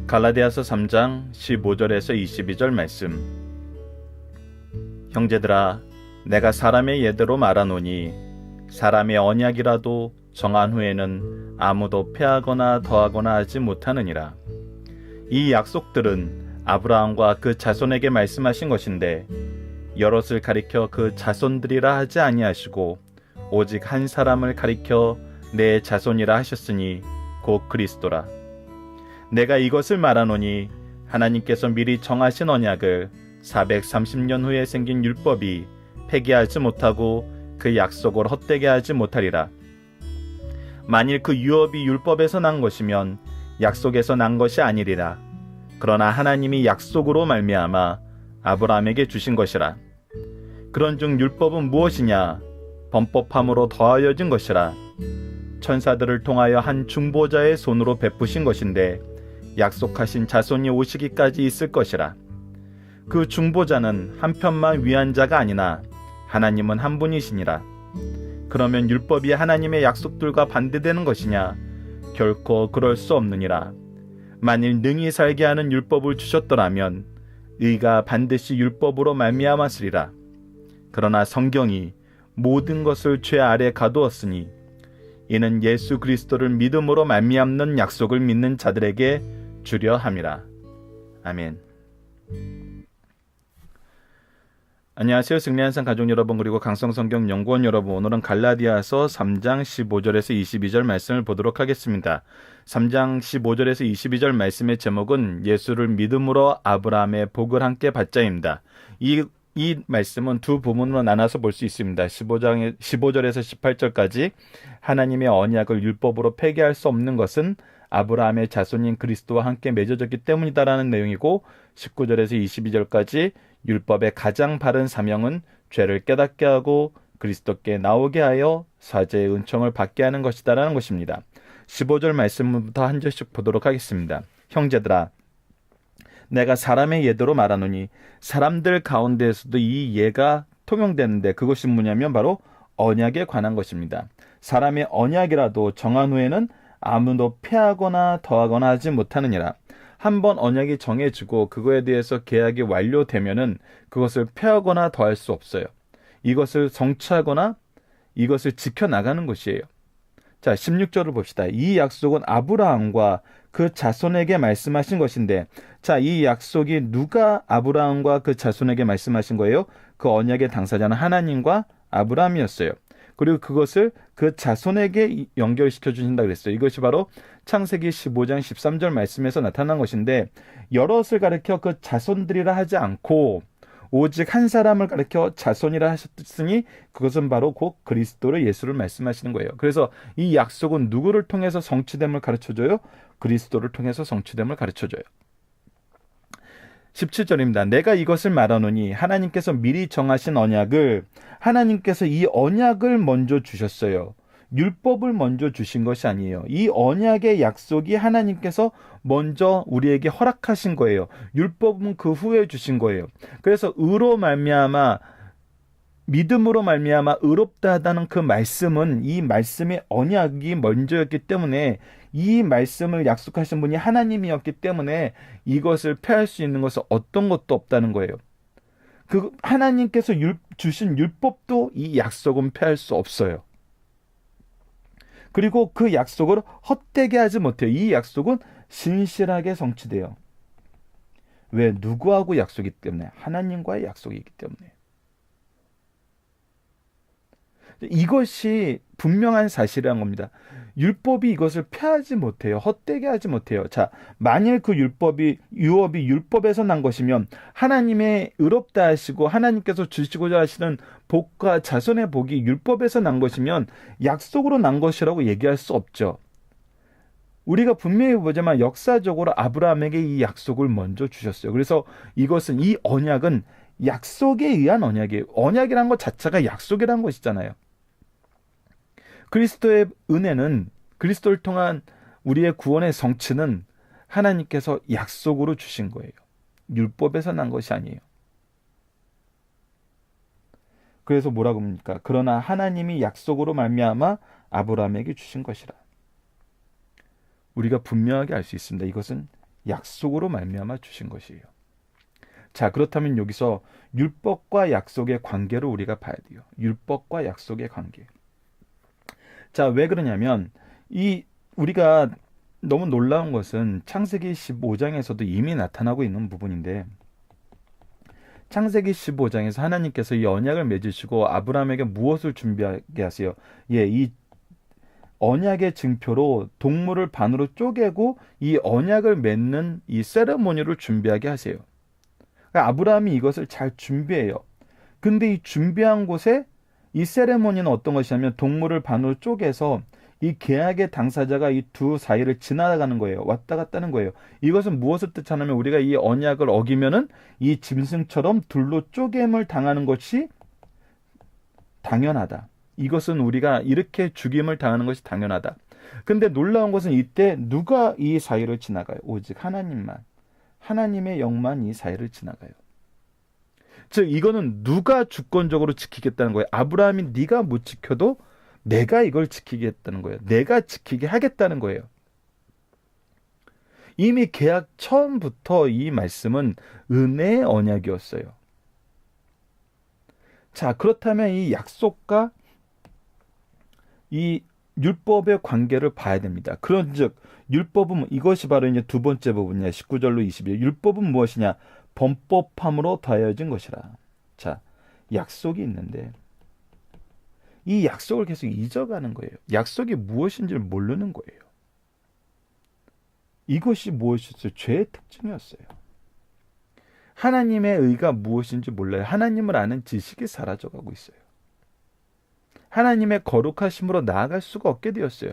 갈라디아서 3장 15절에서 22절 말씀. 형제들아, 내가 사람의 예대로 말하노니 사람의 언약이라도 정한 후에는 아무도 패하거나 더하거나 하지 못하느니라. 이 약속들은 아브라함과 그 자손에게 말씀하신 것인데 여럿을 가리켜 그 자손들이라 하지 아니하시고 오직 한 사람을 가리켜 내 자손이라 하셨으니 곧 그리스도라. 내가 이것을 말하노니 하나님께서 미리 정하신 언약을 430년 후에 생긴 율법이 폐기하지 못하고 그 약속을 헛되게 하지 못하리라. 만일 그 유업이 율법에서 난 것이면 약속에서 난 것이 아니리라. 그러나 하나님이 약속으로 말미암아 아브라함에게 주신 것이라. 그런즉 율법은 무엇이냐? 범법함으로 더하여진 것이라. 천사들을 통하여 한 중보자의 손으로 베푸신 것인데 약속하신 자손이 오시기까지 있을 것이라. 그 중보자는 한편만 위한 자가 아니나 하나님은 한 분이시니라. 그러면 율법이 하나님의 약속들과 반대되는 것이냐? 결코 그럴 수 없느니라. 만일 능히 살게 하는 율법을 주셨더라면 의가 반드시 율법으로 말미암았으리라. 그러나 성경이 모든 것을 죄 아래 가두었으니 이는 예수 그리스도를 믿음으로 말미암는 약속을 믿는 자들에게 주려 함이라. 아멘. 안녕하세요. 승리한산 가족 여러분, 그리고 강성성경 연구원 여러분, 오늘은 갈라디아서 3장 15절에서 22절 말씀을 보도록 하겠습니다. 3장 15절에서 22절 말씀의 제목은 예수를 믿음으로 아브라함의 복을 함께 받자입니다. 이 말씀은 두 부분으로 나눠서 볼 수 있습니다. 15절에서 18절까지 하나님의 언약을 율법으로 폐기할 수 없는 것은 아브라함의 자손인 그리스도와 함께 맺어졌기 때문이다라는 내용이고, 19절에서 22절까지 율법의 가장 바른 사명은 죄를 깨닫게 하고 그리스도께 나오게 하여 사죄의 은총을 받게 하는 것이다라는 것입니다. 15절 말씀부터 한 절씩 보도록 하겠습니다. 형제들아, 내가 사람의 예대로 말하노니, 사람들 가운데에서도 이 예가 통용되는데 그것이 뭐냐면 바로 언약에 관한 것입니다. 사람의 언약이라도 정한 후에는 아무도 폐하거나 더하거나 하지 못하느니라. 한번 언약이 정해지고 그거에 대해서 계약이 완료되면은 그것을 폐하거나 더할 수 없어요. 이것을 성취하거나 이것을 지켜나가는 것이에요. 자, 16절을 봅시다. 이 약속은 아브라함과 그 자손에게 말씀하신 것인데, 자, 이 약속이 누가 아브라함과 그 자손에게 말씀하신 거예요? 그 언약의 당사자는 하나님과 아브라함이었어요. 그리고 그것을 그 자손에게 연결시켜 주신다 그랬어요. 이것이 바로 창세기 15장 13절 말씀에서 나타난 것인데, 여럿을 가리켜 그 자손들이라 하지 않고 오직 한 사람을 가리켜 자손이라 하셨으니 그것은 바로 곧 그리스도를, 예수를 말씀하시는 거예요. 그래서 이 약속은 누구를 통해서 성취됨을 가르쳐줘요? 그리스도를 통해서 성취됨을 가르쳐줘요. 17절입니다. 내가 이것을 말하노니 하나님께서 미리 정하신 언약을, 하나님께서 이 언약을 먼저 주셨어요. 율법을 먼저 주신 것이 아니에요. 이 언약의 약속이 하나님께서 먼저 우리에게 허락하신 거예요. 율법은 그 후에 주신 거예요. 그래서 의로 말미암아, 믿음으로 말미암아 의롭다 하다는 그 말씀은 이 말씀의 언약이 먼저였기 때문에, 이 말씀을 약속하신 분이 하나님이었기 때문에 이것을 폐할 수 있는 것은 어떤 것도 없다는 거예요. 그 하나님께서 주신 율법도 이 약속은 폐할 수 없어요. 그리고 그 약속을 헛되게 하지 못해요. 이 약속은 신실하게 성취돼요. 왜? 누구하고 약속이기 때문에? 하나님과의 약속이기 때문에. 이것이 분명한 사실이라는 겁니다. 율법이 이것을 폐하지 못해요. 헛되게 하지 못해요. 자, 만일 그 유업이 율법에서 난 것이면 하나님의 의롭다 하시고 하나님께서 주시고자 하시는 복과 자손의 복이 율법에서 난 것이면 약속으로 난 것이라고 얘기할 수 없죠. 우리가 분명히 보자면 역사적으로 아브라함에게 이 약속을 먼저 주셨어요. 그래서 이것은, 이 언약은 약속에 의한 언약이에요. 언약이라는 것 자체가 약속이라는 것이잖아요. 그리스도의 은혜는, 그리스도를 통한 우리의 구원의 성취는 하나님께서 약속으로 주신 거예요. 율법에서 난 것이 아니에요. 그래서 뭐라고 합니까? 그러나 하나님이 약속으로 말미암아 아브라함에게 주신 것이라. 우리가 분명하게 알 수 있습니다. 이것은 약속으로 말미암아 주신 것이에요. 자, 그렇다면 여기서 율법과 약속의 관계를 우리가 봐야 돼요. 율법과 약속의 관계. 자, 왜 그러냐면 우리가 너무 놀라운 것은 창세기 15장에서도 이미 나타나고 있는 부분인데, 창세기 15장에서 하나님께서 이 언약을 맺으시고 아브라함에게 무엇을 준비하게 하세요? 이 언약의 증표로 동물을 반으로 쪼개고 이 언약을 맺는 이 세레모니를 준비하게 하세요. 그러니까 아브라함이 이것을 잘 준비해요. 근데 이 준비한 곳에 이 세레모니는 어떤 것이냐면 동물을 반으로 쪼개서 이 계약의 당사자가 이 두 사이를 지나가는 거예요. 왔다 갔다 하는 거예요. 이것은 무엇을 뜻하냐면 우리가 이 언약을 어기면은 이 짐승처럼 둘로 쪼개임을 당하는 것이 당연하다. 이것은 우리가 이렇게 죽임을 당하는 것이 당연하다. 근데 놀라운 것은 이때 누가 이 사이를 지나가요? 오직 하나님만. 하나님의 영만 이 사이를 지나가요. 즉 이거는 누가 주권적으로 지키겠다는 거예요. 아브라함이 네가 못 지켜도 내가 이걸 지키겠다는 거예요. 내가 지키게 하겠다는 거예요. 이미 계약 처음부터 이 말씀은 은혜의 언약이었어요. 자, 그렇다면 이 약속과 이 율법의 관계를 봐야 됩니다. 그런즉 율법은 이것이 바로 이제 두 번째 부분이냐. 19절로 22절. 율법은 무엇이냐? 범법함으로 더해진 것이라. 자, 약속이 있는데 이 약속을 계속 잊어가는 거예요. 약속이 무엇인지를 모르는 거예요. 이것이 무엇이었어요? 죄의 특징이었어요. 하나님의 의가 무엇인지 몰라요. 하나님을 아는 지식이 사라져가고 있어요. 하나님의 거룩하심으로 나아갈 수가 없게 되었어요.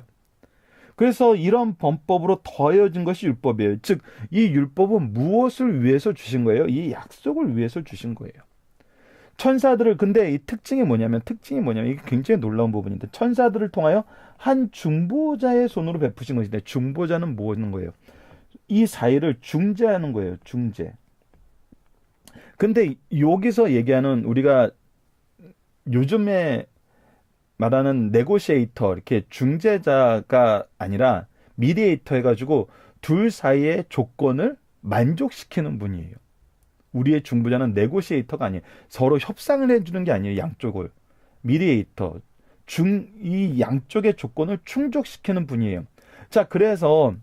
그래서 이런 범법으로 더해진 것이 율법이에요. 즉, 이 율법은 무엇을 위해서 주신 거예요? 이 약속을 위해서 주신 거예요. 천사들을, 근데 이 특징이 뭐냐면 이게 굉장히 놀라운 부분인데, 천사들을 통하여 한 중보자의 손으로 베푸신 것인데, 중보자는 뭐 하는 거예요? 이 사이를 중재하는 거예요. 중재. 근데 여기서 얘기하는 우리가 요즘에 말하는 네고시에이터, 이렇게 중재자가 아니라 미디에이터 해가지고 둘 사이의 조건을 만족시키는 분이에요. 우리의 중보자는 네고시에이터가 아니에요. 서로 협상을 해주는 게 아니에요. 양쪽을. 미디에이터. 이 양쪽의 조건을 충족시키는 분이에요. 자, 그래서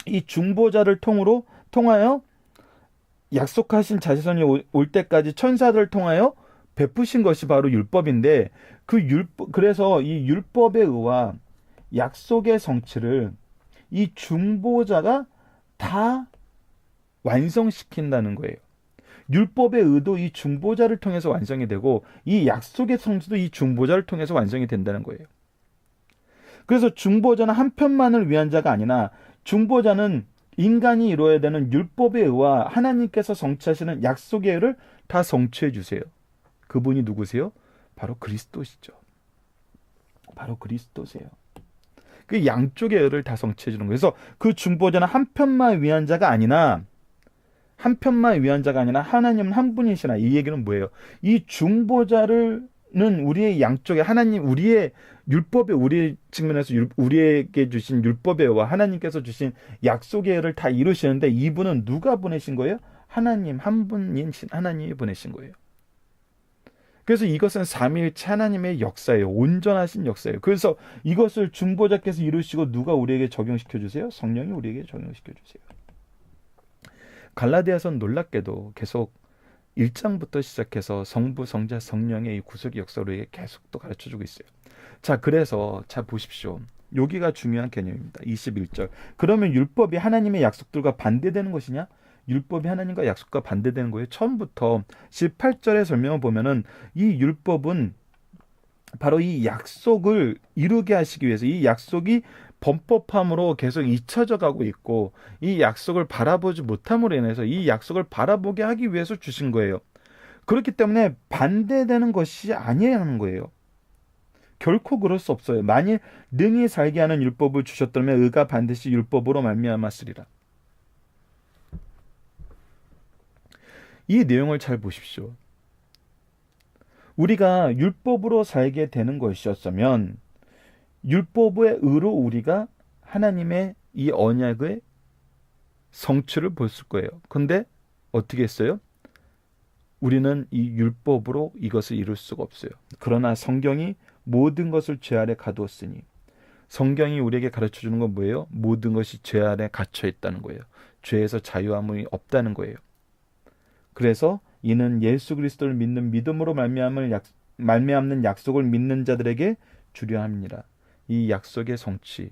이 중보자를 통하여 약속하신 자손이 올 때까지 천사들을 통하여 베푸신 것이 바로 율법인데, 그래서 이 율법의 의와 약속의 성취를 이 중보자가 다 완성시킨다는 거예요. 율법의 의도 이 중보자를 통해서 완성이 되고, 이 약속의 성취도 이 중보자를 통해서 완성이 된다는 거예요. 그래서 중보자는 한 편만을 위한 자가 아니라, 중보자는 인간이 이루어야 되는 율법의 의와 하나님께서 성취하시는 약속의 의를 다 성취해 주세요. 그분이 누구세요? 바로 그리스도시죠. 바로 그리스도세요. 그 양쪽의 의를 다 성취해 주는 거예요. 그래서 그 중보자는 한 편만 위한 자가 아니라 하나님은 한 분이시라. 이 얘기는 뭐예요? 이 중보자는 우리의 양쪽에 우리의 율법의, 우리 측면에서 우리에게 주신 율법의 의와 하나님께서 주신 약속의 의를 다 이루시는데, 이분은 누가 보내신 거예요? 하나님, 한 분인 하나님이 보내신 거예요. 그래서 이것은 삼위일체 하나님의 역사예요. 온전하신 역사예요. 그래서 이것을 중보자께서 이루시고 누가 우리에게 적용시켜 주세요? 성령이 우리에게 적용시켜 주세요. 갈라디아서는 놀랍게도 계속 1장부터 시작해서 성부, 성자, 성령의 이 구속의 역사로 계속 또 가르쳐주고 있어요. 자, 그래서 보십시오. 여기가 중요한 개념입니다. 21절. 그러면 율법이 하나님의 약속들과 반대되는 것이냐? 율법이 하나님과 약속과 반대되는 거예요. 처음부터 18절의 설명을 보면은 이 율법은 바로 이 약속을 이루게 하시기 위해서, 이 약속이 범법함으로 계속 잊혀져 가고 있고, 이 약속을 바라보지 못함으로 인해서 이 약속을 바라보게 하기 위해서 주신 거예요. 그렇기 때문에 반대되는 것이 아니라는 거예요. 결코 그럴 수 없어요. 만일 능히 살게 하는 율법을 주셨다면 의가 반드시 율법으로 말미암았으리라. 이 내용을 잘 보십시오. 우리가 율법으로 살게 되는 것이었으면 율법의 의로 우리가 하나님의 이 언약의 성취를 보였을 거예요. 근데 어떻게 했어요? 우리는 이 율법으로 이것을 이룰 수가 없어요. 그러나 성경이 모든 것을 죄 아래 가두었으니, 성경이 우리에게 가르쳐 주는 건 뭐예요? 모든 것이 죄 아래 갇혀 있다는 거예요. 죄에서 자유함이 없다는 거예요. 그래서 이는 예수 그리스도를 믿는 믿음으로 말미암는 약속을 믿는 자들에게 주려 함이니라. 이 약속의 성취,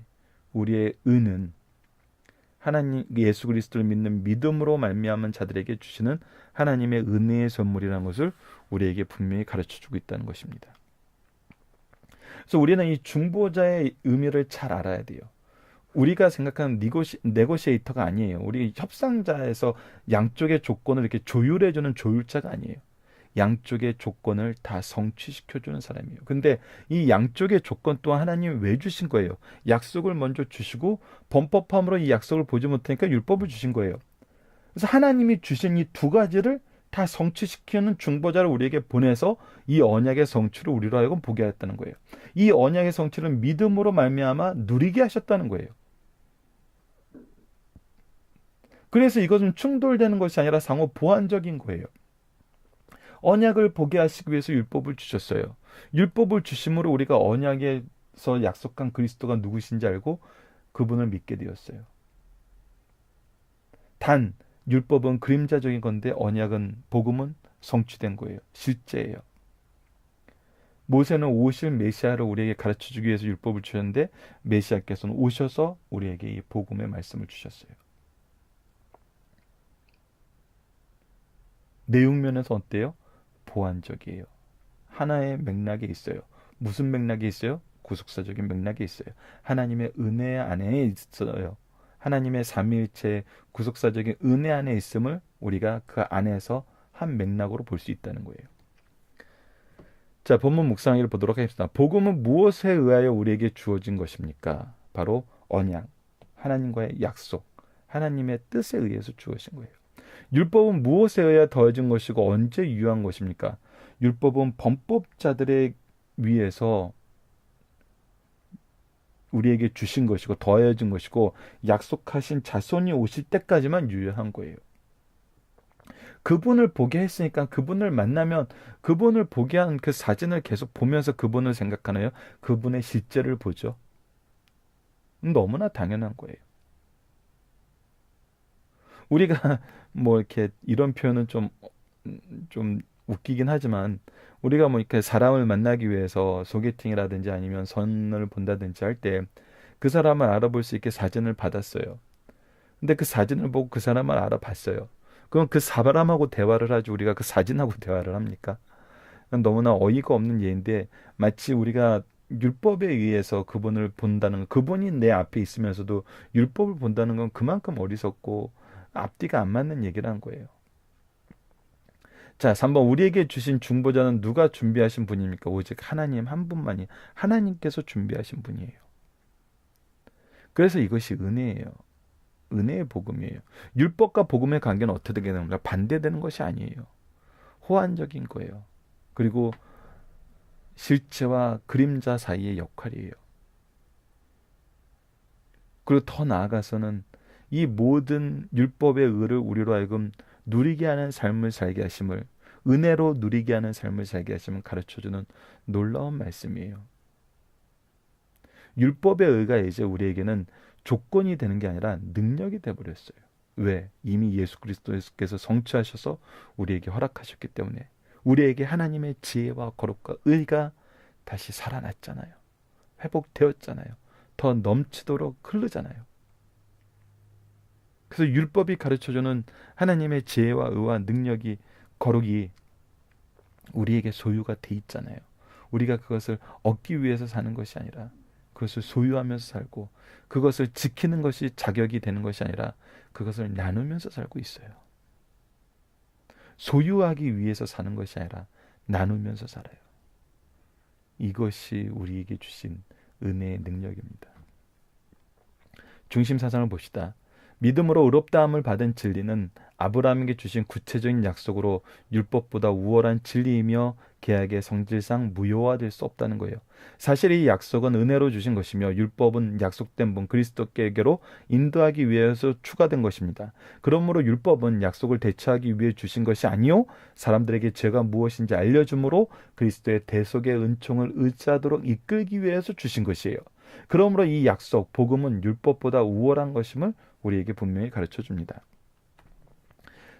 우리의 의는 하나님 예수 그리스도를 믿는 믿음으로 말미암은 자들에게 주시는 하나님의 은혜의 선물이라는 것을 우리에게 분명히 가르쳐주고 있다는 것입니다. 그래서 우리는 이 중보자의 의미를 잘 알아야 돼요. 우리가 생각하는 네고시에이터가 아니에요. 우리 협상자에서 양쪽의 조건을 이렇게 조율해주는 조율자가 아니에요. 양쪽의 조건을 다 성취시켜주는 사람이에요. 근데 이 양쪽의 조건 또한 하나님이 왜 주신 거예요? 약속을 먼저 주시고 범법함으로 이 약속을 보지 못하니까 율법을 주신 거예요. 그래서 하나님이 주신 이 두 가지를 다 성취시키는 중보자를 우리에게 보내서 이 언약의 성취를 우리로 하여금 보게 하였다는 거예요. 이 언약의 성취를 믿음으로 말미암아 누리게 하셨다는 거예요. 그래서 이것은 충돌되는 것이 아니라 상호 보완적인 거예요. 언약을 보게 하시기 위해서 율법을 주셨어요. 율법을 주심으로 우리가 언약에서 약속한 그리스도가 누구신지 알고 그분을 믿게 되었어요. 단 율법은 그림자적인 건데 언약은 복음은 성취된 거예요. 실제예요. 모세는 오실 메시아를 우리에게 가르쳐주기 위해서 율법을 주셨는데 메시아께서는 오셔서 우리에게 이 복음의 말씀을 주셨어요. 내용면에서 어때요? 보완적이에요. 하나의 맥락에 있어요. 무슨 맥락에 있어요? 구속사적인 맥락에 있어요. 하나님의 은혜 안에 있어요. 하나님의 삼위일체 구속사적인 은혜 안에 있음을 우리가 그 안에서 한 맥락으로 볼 수 있다는 거예요. 자, 본문 묵상하기를 보도록 하겠습니다. 복음은 무엇에 의하여 우리에게 주어진 것입니까? 바로 언약, 하나님과의 약속, 하나님의 뜻에 의해서 주어진 거예요. 율법은 무엇에 의해 더해진 것이고 언제 유효한 것입니까? 율법은 범법자들에 위해서 우리에게 주신 것이고 더해진 것이고 약속하신 자손이 오실 때까지만 유효한 거예요. 그분을 보게 했으니까 그분을 만나면 그분을 보게 한 그 사진을 계속 보면서 그분을 생각하나요? 그분의 실제를 보죠. 너무나 당연한 거예요. 우리가 뭐 이렇게 이런 표현은 좀 웃기긴 하지만 우리가 뭐 이렇게 사람을 만나기 위해서 소개팅이라든지 아니면 선을 본다든지 할 때 그 사람을 알아볼 수 있게 사진을 받았어요. 근데 그 사진을 보고 그 사람을 알아봤어요. 그럼 그 사람하고 대화를 하지 우리가 그 사진하고 대화를 합니까? 너무나 어이가 없는 예인데 마치 우리가 율법에 의해서 그분을 본다는 그분이 내 앞에 있으면서도 율법을 본다는 건 그만큼 어리석고 앞뒤가 안 맞는 얘기를 한 거예요. 자, 3번 우리에게 주신 중보자는 누가 준비하신 분입니까? 오직 하나님 한 분만이 하나님께서 준비하신 분이에요. 그래서 이것이 은혜예요. 은혜의 복음이에요. 율법과 복음의 관계는 어떻게 되는 거야? 반대되는 것이 아니에요. 호환적인 거예요. 그리고 실체와 그림자 사이의 역할이에요. 그리고 더 나아가서는 이 모든 율법의 의를 우리로 하여금 누리게 하는 삶을 살게 하심을 은혜로 누리게 하는 삶을 살게 하심을 가르쳐주는 놀라운 말씀이에요. 율법의 의가 이제 우리에게는 조건이 되는 게 아니라 능력이 되어버렸어요. 왜? 이미 예수 그리스도께서 성취하셔서 우리에게 허락하셨기 때문에 우리에게 하나님의 지혜와 거룩과 의가 다시 살아났잖아요. 회복되었잖아요. 더 넘치도록 흐르잖아요. 그래서 율법이 가르쳐주는 하나님의 지혜와 의와 능력이 거룩이 우리에게 소유가 돼 있잖아요. 우리가 그것을 얻기 위해서 사는 것이 아니라 그것을 소유하면서 살고 그것을 지키는 것이 자격이 되는 것이 아니라 그것을 나누면서 살고 있어요. 소유하기 위해서 사는 것이 아니라 나누면서 살아요. 이것이 우리에게 주신 은혜의 능력입니다. 중심 사상을 봅시다. 믿음으로 의롭다함을 받은 진리는 아브라함에게 주신 구체적인 약속으로 율법보다 우월한 진리이며 계약의 성질상 무효화될 수 없다는 거예요. 사실 이 약속은 은혜로 주신 것이며 율법은 약속된 분 그리스도께로 인도하기 위해서 추가된 것입니다. 그러므로 율법은 약속을 대체하기 위해 주신 것이 아니요 사람들에게 죄가 무엇인지 알려주므로 그리스도의 대속의 은총을 의지하도록 이끌기 위해서 주신 것이에요. 그러므로 이 약속, 복음은 율법보다 우월한 것임을 우리에게 분명히 가르쳐 줍니다.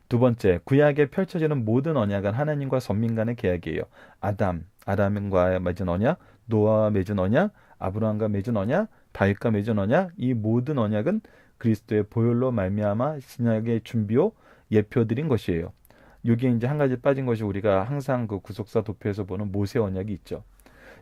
두 번째, 구약에 펼쳐지는 모든 언약은 하나님과 선민 간의 계약이에요. 아담과 맺은 언약, 노아와 맺은 언약, 아브라함과 맺은 언약, 다윗과 맺은 언약, 이 모든 언약은 그리스도의 보혈로 말미암아 신약의 준비요 예표드린 것이에요. 여기에 이제 한 가지 빠진 것이 우리가 항상 그 구속사 도표에서 보는 모세 언약이 있죠.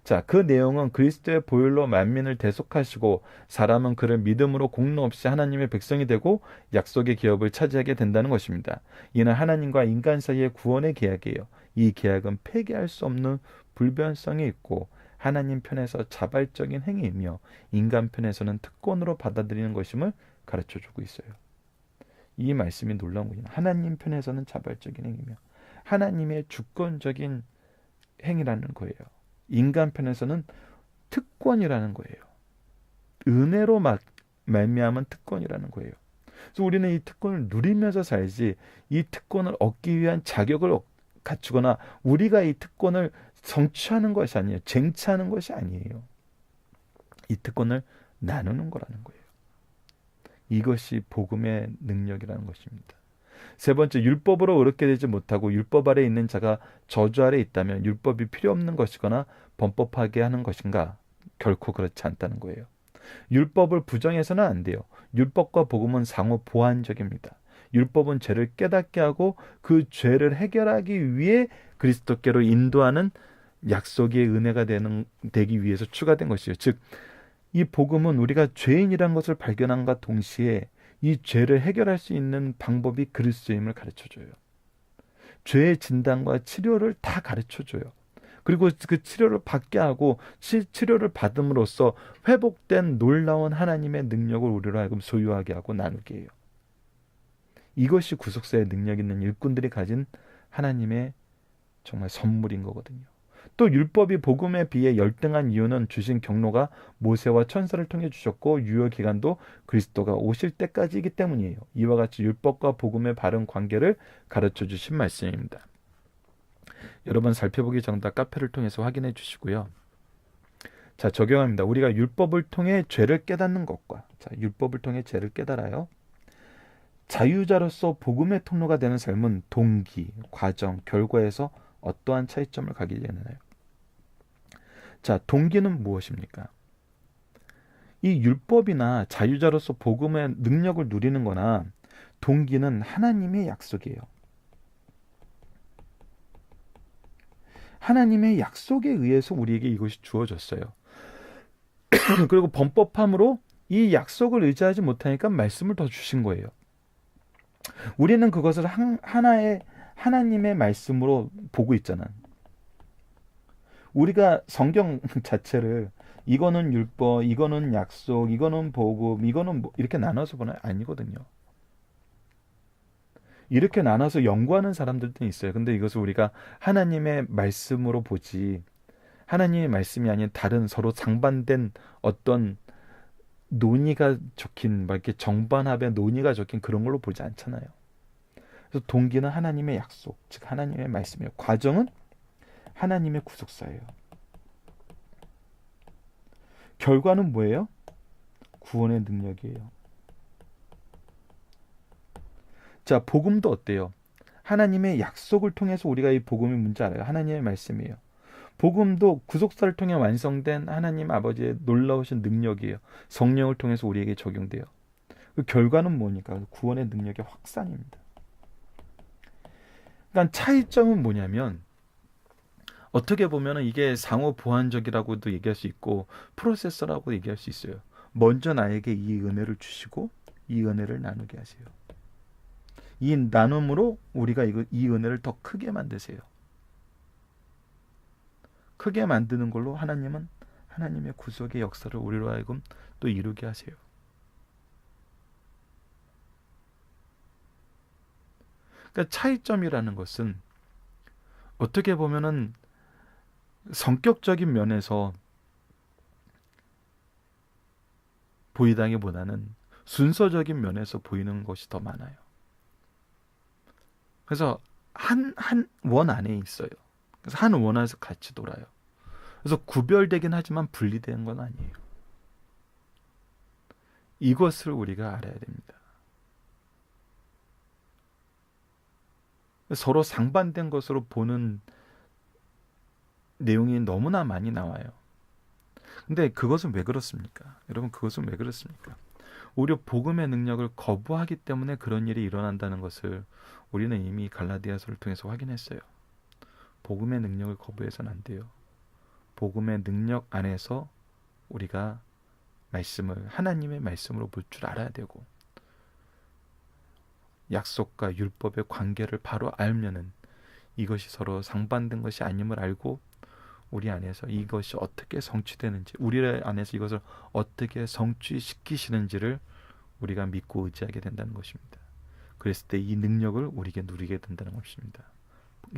자, 그 내용은 그리스도의 보혈로 만민을 대속하시고 사람은 그를 믿음으로 공로 없이 하나님의 백성이 되고 약속의 기업을 차지하게 된다는 것입니다. 이는 하나님과 인간 사이의 구원의 계약이에요. 이 계약은 폐기할 수 없는 불변성이 있고 하나님 편에서 자발적인 행위이며 인간 편에서는 특권으로 받아들이는 것임을 가르쳐주고 있어요. 이 말씀이 놀라운 거예요. 하나님 편에서는 자발적인 행위며 하나님의 주권적인 행위라는 거예요. 인간 편에서는 특권이라는 거예요. 은혜로 말미암은 특권이라는 거예요. 그래서 우리는 이 특권을 누리면서 살지 이 특권을 얻기 위한 자격을 갖추거나 우리가 이 특권을 성취하는 것이 아니에요. 쟁취하는 것이 아니에요. 이 특권을 나누는 거라는 거예요. 이것이 복음의 능력이라는 것입니다. 세 번째, 율법으로 의롭게 되지 못하고 율법 아래 있는 자가 저주 아래 있다면 율법이 필요 없는 것이거나 범법하게 하는 것인가? 결코 그렇지 않다는 거예요. 율법을 부정해서는 안 돼요. 율법과 복음은 상호 보완적입니다. 율법은 죄를 깨닫게 하고 그 죄를 해결하기 위해 그리스도께로 인도하는 약속의 은혜가 되기 위해서 추가된 것이에요. 즉, 이 복음은 우리가 죄인이란 것을 발견함과 동시에 이 죄를 해결할 수 있는 방법이 그리스도임을 가르쳐줘요. 죄의 진단과 치료를 다 가르쳐줘요. 그리고 그 치료를 받게 하고 치료를 받음으로써 회복된 놀라운 하나님의 능력을 우리로 하여금 소유하게 하고 나누게 해요. 이것이 구속사의 능력 있는 일꾼들이 가진 하나님의 정말 선물인 거거든요. 또 율법이 복음에 비해 열등한 이유는 주신 경로가 모세와 천사를 통해 주셨고 유효 기간도 그리스도가 오실 때까지이기 때문이에요. 이와 같이 율법과 복음의 바른 관계를 가르쳐 주신 말씀입니다. 여러분 살펴보기 정답 카페를 통해서 확인해 주시고요. 자, 적용합니다. 우리가 율법을 통해 죄를 깨닫는 것과 율법을 통해 죄를 깨달아요. 자유자로서 복음의 통로가 되는 삶은 동기, 과정, 결과에서 어떠한 차이점을 가지게 되나요? 자, 동기는 무엇입니까? 이 율법이나 자유자로서 복음의 능력을 누리는 거나 동기는 하나님의 약속이에요. 하나님의 약속에 의해서 우리에게 이것이 주어졌어요. 그리고 범법함으로 이 약속을 의지하지 못하니까 말씀을 더 주신 거예요. 우리는 그것을 하나의 하나님의 말씀으로 보고 있잖아. 우리가 성경 자체를 이거는 율법, 이거는 약속, 이거는 복음, 이거는 뭐 이렇게 나눠서 보나 아니거든요. 이렇게 나눠서 연구하는 사람들도 있어요. 근데 이것을 우리가 하나님의 말씀으로 보지 하나님의 말씀이 아닌 다른 서로 상반된 어떤 논의가 적힌 막 이렇게 정반합의 논의가 적힌 그런 걸로 보지 않잖아요. 그래서 동기는 하나님의 약속, 즉 하나님의 말씀이에요. 과정은 하나님의 구속사예요. 결과는 뭐예요? 구원의 능력이에요. 자, 복음도 어때요? 하나님의 약속을 통해서 우리가 이 복음이 뭔지 알아요. 하나님의 말씀이에요. 복음도 구속사를 통해 완성된 하나님 아버지의 놀라우신 능력이에요. 성령을 통해서 우리에게 적용돼요. 그 결과는 뭐니까? 구원의 능력의 확산입니다. 그러니까 차이점은 뭐냐면 어떻게 보면 이게 상호 보완적이라고도 얘기할 수 있고 프로세서라고 얘기할 수 있어요. 먼저 나에게 이 은혜를 주시고 이 은혜를 나누게 하세요. 이 나눔으로 우리가 이 은혜를 더 크게 만드세요. 크게 만드는 걸로 하나님은 하나님의 구속의 역사를 우리로 하여금 또 이루게 하세요. 그러니까 차이점이라는 것은 어떻게 보면은 성격적인 면에서 보이다기보다는 순서적인 면에서 보이는 것이 더 많아요. 그래서 한 원 안에 있어요. 그래서 한 원 안에서 같이 돌아요. 그래서 구별되긴 하지만 분리된 건 아니에요. 이것을 우리가 알아야 됩니다. 서로 상반된 것으로 보는 내용이 너무나 많이 나와요. 근데 그것은 왜 그렇습니까? 여러분, 그것은 왜 그렇습니까? 오히려 복음의 능력을 거부하기 때문에 그런 일이 일어난다는 것을 우리는 이미 갈라디아서를 통해서 확인했어요. 복음의 능력을 거부해서는 안 돼요. 복음의 능력 안에서 우리가 말씀을 하나님의 말씀으로 볼 줄 알아야 되고, 약속과 율법의 관계를 바로 알면은 이것이 서로 상반된 것이 아님을 알고 우리 안에서 이것이 어떻게 성취되는지, 우리 안에서 이것을 어떻게 성취시키시는지를 우리가 믿고 의지하게 된다는 것입니다. 그랬을 때 이 능력을 우리에게 누리게 된다는 것입니다.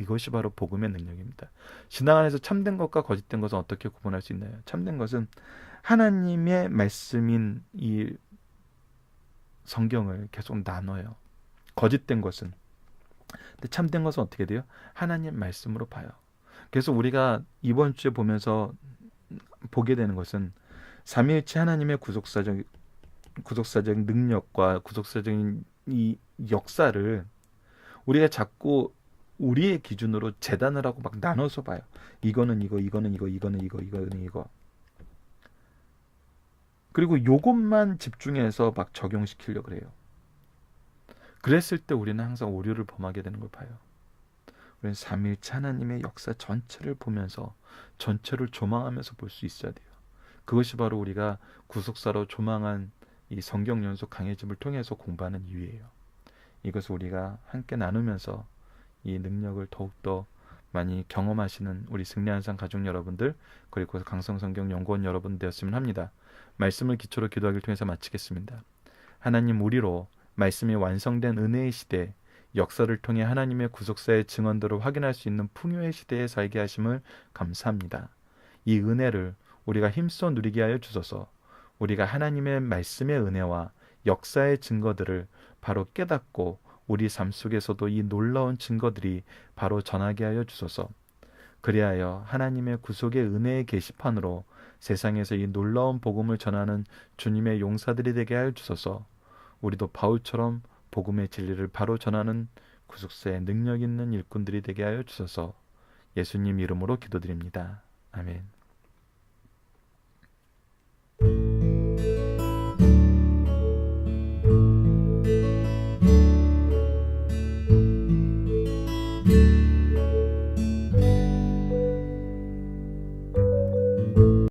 이것이 바로 복음의 능력입니다. 신앙 안에서 참된 것과 거짓된 것은 어떻게 구분할 수 있나요? 참된 것은 하나님의 말씀인 이 성경을 계속 나눠요. 거짓된 것은, 근데 참된 것은 어떻게 돼요? 하나님 말씀으로 봐요. 그래서 우리가 이번 주에 보면서 보게 되는 것은 삼위일체 하나님의 구속사적 능력과 구속사적인 이 역사를 우리가 자꾸 우리의 기준으로 재단을 하고 막 나눠서 봐요. 이거는 이거, 이거는 이거, 이거는 이거, 이거는 이거. 그리고 요것만 집중해서 막 적용시키려고 그래요. 그랬을 때 우리는 항상 오류를 범하게 되는 걸 봐요. 우리는 삼위일체 하나님의 역사 전체를 보면서 전체를 조망하면서 볼 수 있어야 돼요. 그것이 바로 우리가 구속사로 조망한 이 성경 연속 강해짐을 통해서 공부하는 이유예요. 이것을 우리가 함께 나누면서 이 능력을 더욱더 많이 경험하시는 우리 승리한산 가족 여러분들, 그리고 강성성경 연구원 여러분 되었으면 합니다. 말씀을 기초로 기도하기를 통해서 마치겠습니다. 하나님, 우리로 말씀이 완성된 은혜의 시대, 역사를 통해 하나님의 구속사의 증언들을 확인할 수 있는 풍요의 시대에 살게 하심을 감사합니다. 이 은혜를 우리가 힘써 누리게 하여 주소서. 우리가 하나님의 말씀의 은혜와 역사의 증거들을 바로 깨닫고 우리 삶 속에서도 이 놀라운 증거들이 바로 전하게 하여 주소서. 그리하여 하나님의 구속의 은혜의 게시판으로 세상에서 이 놀라운 복음을 전하는 주님의 용사들이 되게 하여 주소서. 우리도 바울처럼 복음의 진리를 바로 전하는 구속사의 능력 있는 일꾼들이 되게 하여 주소서. 예수님 이름으로 기도드립니다. 아멘.